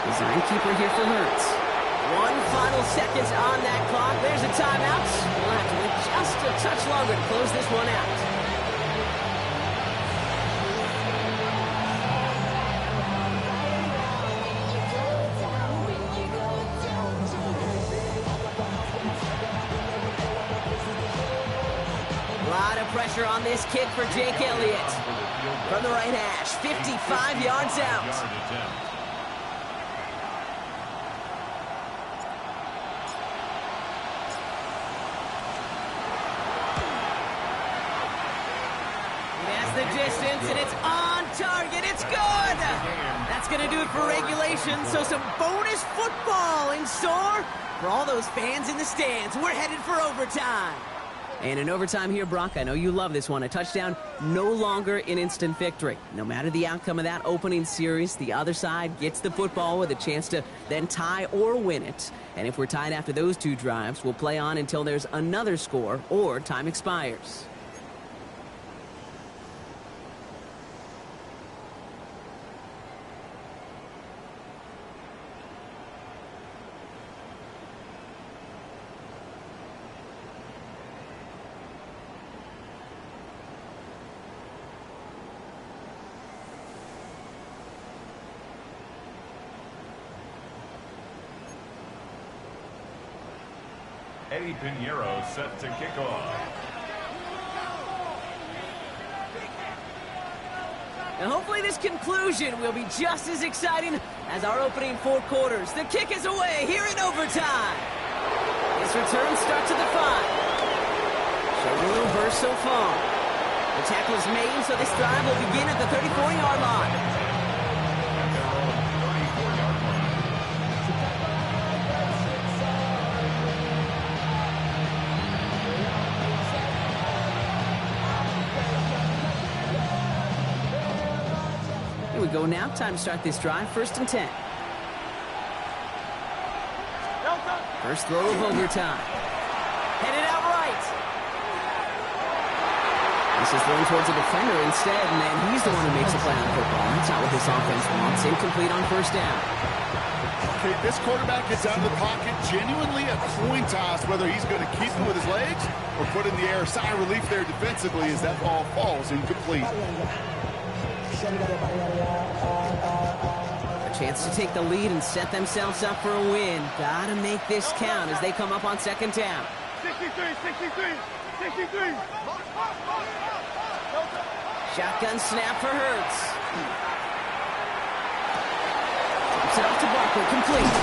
Design keeper here for Hurts. 1 final seconds on that clock. There's a timeout. We'll have to wait just a touch longer to close this one out. A lot of pressure on this kick for Jake Elliott. From the right hash, 55 yards out. The distance, and it's on target. It's good. That's going to do it for regulation. So some bonus football in store for all those fans in the stands. We're headed for overtime. And in overtime here, Brock, I know you love this one. A touchdown, no longer an instant victory. No matter the outcome of that opening series, the other side gets the football with a chance to then tie or win it. And if we're tied after those 2 drives, we'll play on until there's another score or time expires. Eddie Pinheiro set to kick off. Now hopefully this conclusion will be just as exciting as our opening 4 quarters. The kick is away here in overtime. This return starts at the 5. Showing a little burst so far. The tackle is made, so this drive will begin at the 34-yard line. Here we go now. Time to start this drive. 1st and 10. First throw of overtime. Headed out right. This is thrown towards a defender instead, and then he's the one who makes a play on the football. That's not what this offense wants. Incomplete on 1st down. Okay, this quarterback gets out of the pocket. Genuinely a coin toss whether he's going to keep it with his legs or put in the air. Sigh of relief there defensively as that ball falls incomplete. A chance to take the lead and set themselves up for a win. Gotta make this count as they come up on 2nd down. 63. Shotgun snap for Hurts. Drops it off to Barkley, complete.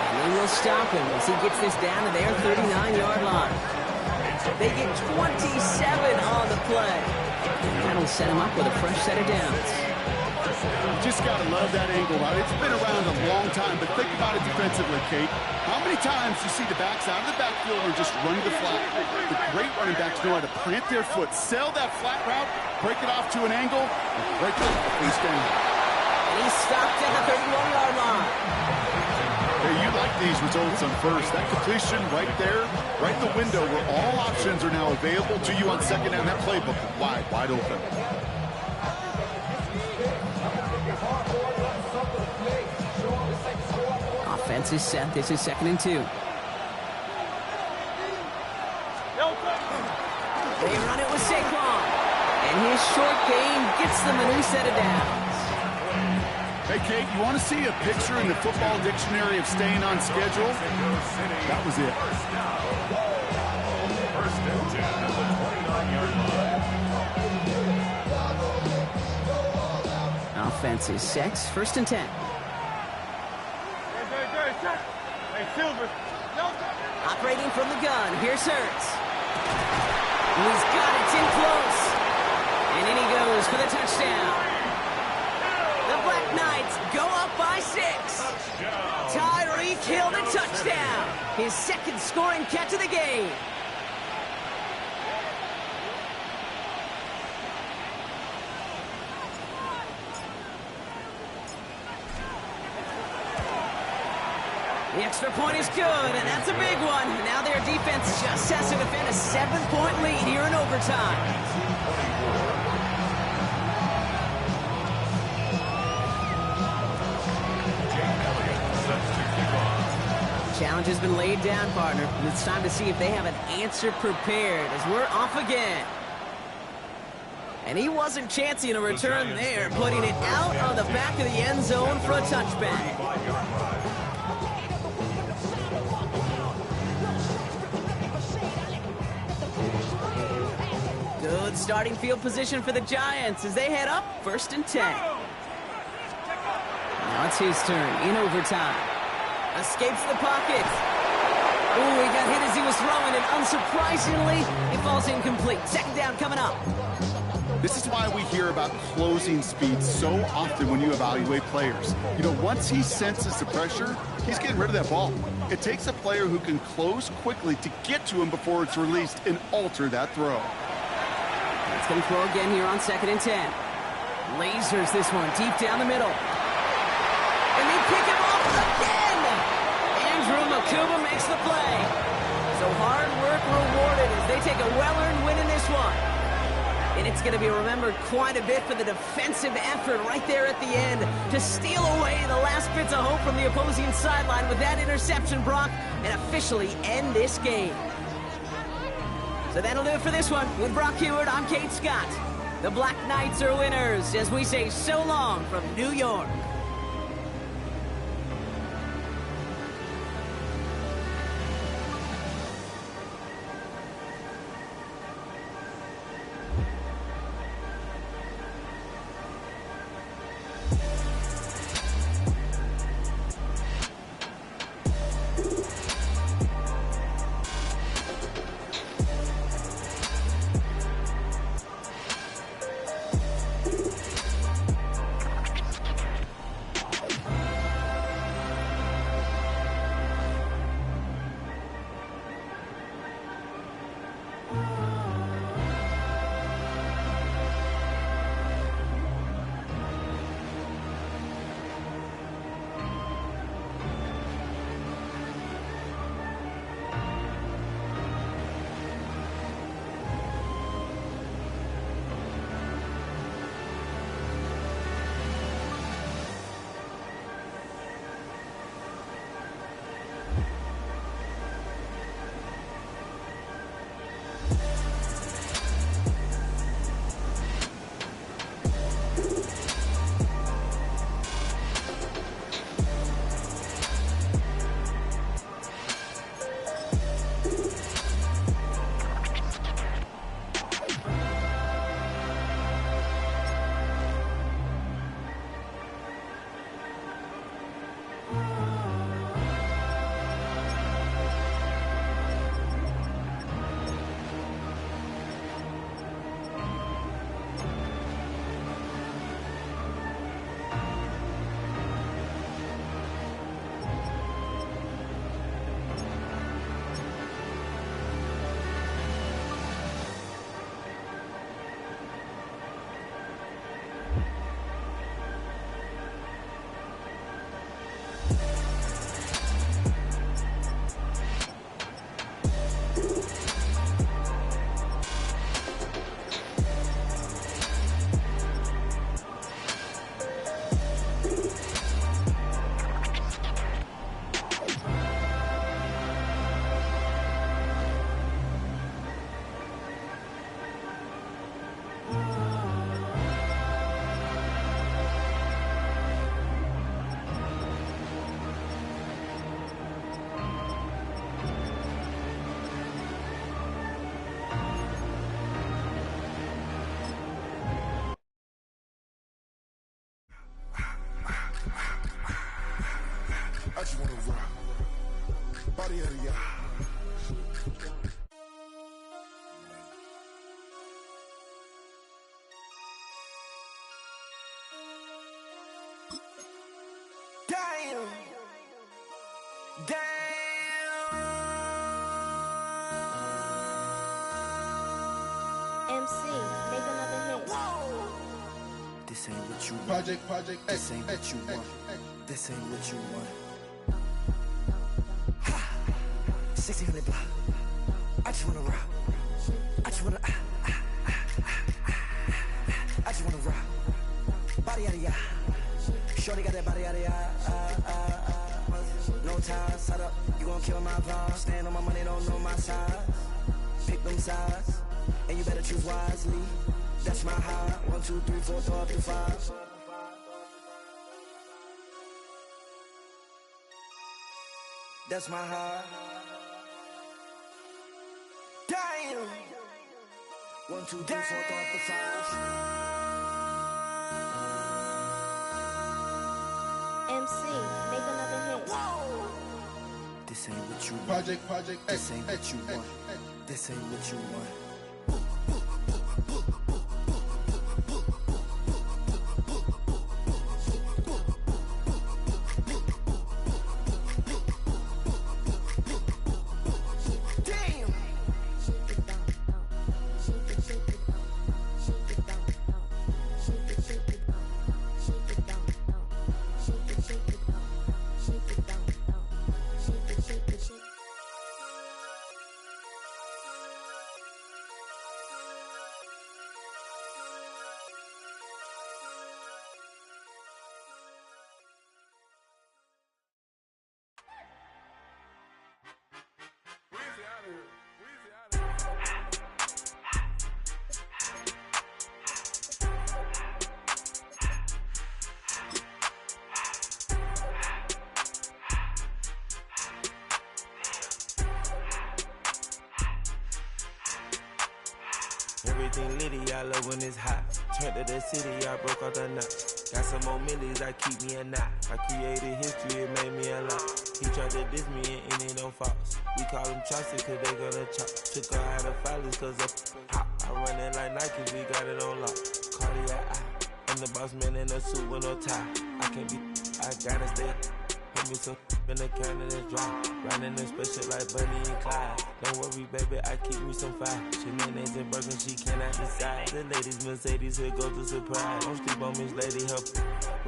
And they will stop him as he gets this down to their 39-yard line. They get 27 on the play. That'll set him up with a fresh set of downs. You just got to love that angle, right? It's been around a long time, but think about it defensively, Kate. How many times you see the backs out of the backfield or just run the flat? The great running backs know how to plant their foot, sell that flat route, break it off to an angle, and break it face down. And he's stopped at the 31-yard line. Hey, you like these results on 1st. That completion right there, right in the window where all options are now available to you on 2nd down. That playbook wide open. Offense is set. This is 2nd and 2. They run it with Saquon. And his short game gets them a new set of downs. Hey, Kate, you want to see a picture in the football dictionary of staying on schedule? That was it. 1st and 10 at the 29-yard line. Offense is set. 1st and 10. Hey, Silver. Operating from the gun. Here's Hurts. He's got it. It's in close. And in he goes for the touchdown. The Black Knights go up by 6. Tyreek Hill the touchdown. His 2nd scoring catch of the game. The extra point is good, and that's a big one. Now their defense just has to defend a 7-point lead here in overtime. Challenge has been laid down, partner, and it's time to see if they have an answer prepared as we're off again. And he wasn't chancing a return there, putting it out on the back of the end zone for a touchback. Good starting field position for the Giants as they head up 1st and 10. Now it's his turn in overtime. Escapes the pocket. Ooh, he got hit as he was throwing, and unsurprisingly, it falls incomplete. 2nd down coming up. This is why we hear about closing speed so often when you evaluate players. You know, once he senses the pressure, he's getting rid of that ball. It takes a player who can close quickly to get to him before it's released and alter that throw. It's going to throw again here on 2nd and 10. Lasers this one deep down the middle. And they pick him off again! Andrew Makuba makes the play. So hard work rewarded as they take a well-earned win in this one. And it's going to be remembered quite a bit for the defensive effort right there at the end to steal away the last bits of hope from the opposing sideline with that interception, Brock, and officially end this game. So that'll do it for this one. With Brock Heward, I'm Kate Scott. The Black Knights are winners as we say so long from New York. just wanna rock. Body of the yard. Damn. MC, make another hit. This ain't what you want. Project This ain't what you want. This ain't what you want. 1600 block. I just wanna rock. I just wanna I just wanna rock. Body yada yada. Shorty got that body yada yada. No ties, set up. You gon' kill my vibe. Stand on my money, don't know my size. Pick them sides, and you better choose wisely. That's my high. 1, 2, 3, 4, throw up to 5. That's my high. Damn. 1, 2, 3, 4, throw up to 5. MC, make another hit. This ain't what you want. Project X. This ain't what you want. This ain't what you want. Everything litty, I love when it's hot. Turned to the city, I broke out the knot. Got some more millies, I keep me a knot. I created history, it made me a lot. He tried to diss me and it don't false. We call them chopsticks cause they gonna chop. Took her out of filers cause of hot. I run it like Nike, we got it on lock. Cardiac eye. I'm the boss man in a suit with no tie. I can't be, I gotta stay. Put me some in the can and it's dry. Riding in special like Bunny and Clyde. Don't worry, baby, I keep me some fire. Shenanigans and Birkin, she cannot decide. The ladies Mercedes, here go to surprise. Don't sleep on Miss Lady, her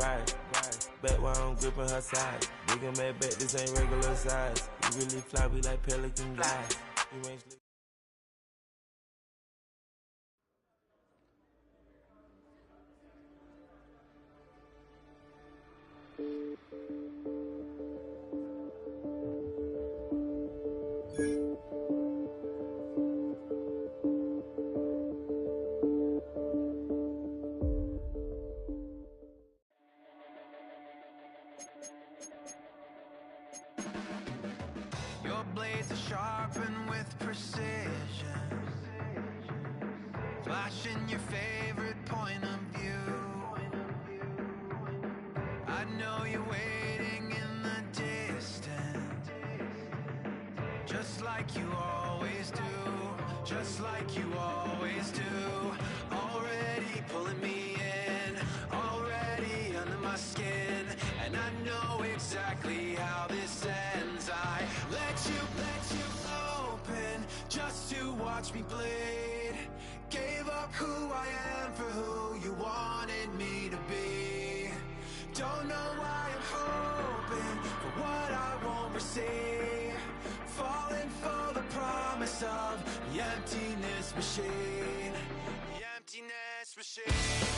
ride. Back while I'm gripping her side. Big and mad back, this ain't regular size. You really fly, we like pelican glide. You ain't sleep. Your blades are sharpened with precision, flashing your favorite point of view. I know you're waiting in the distance, just like you always do, just like you always do. Already pulling me in, already under my skin, and I know exactly how this ends. I let you open just to watch me bleed. Gave up who I am for who you wanted me to be. Don't know why I'm hoping for what I won't receive. Falling for the promise of the emptiness machine. The emptiness machine.